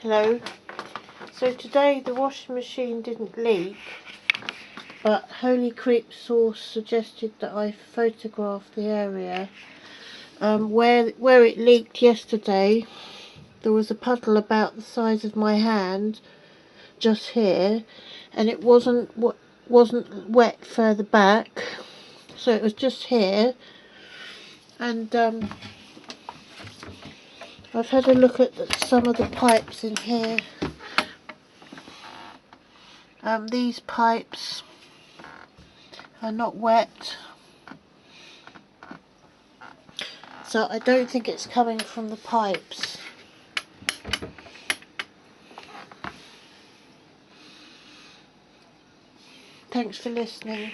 Hello. So today the washing machine didn't leak, but Holy Creep Sauce suggested that I photograph the area. Where it leaked yesterday, there was a puddle about the size of my hand, just here, and it wasn't wet further back, so it was just here. And I've had a look at some of the pipes in here. These pipes are not wet, so I don't think it's coming from the pipes. Thanks for listening.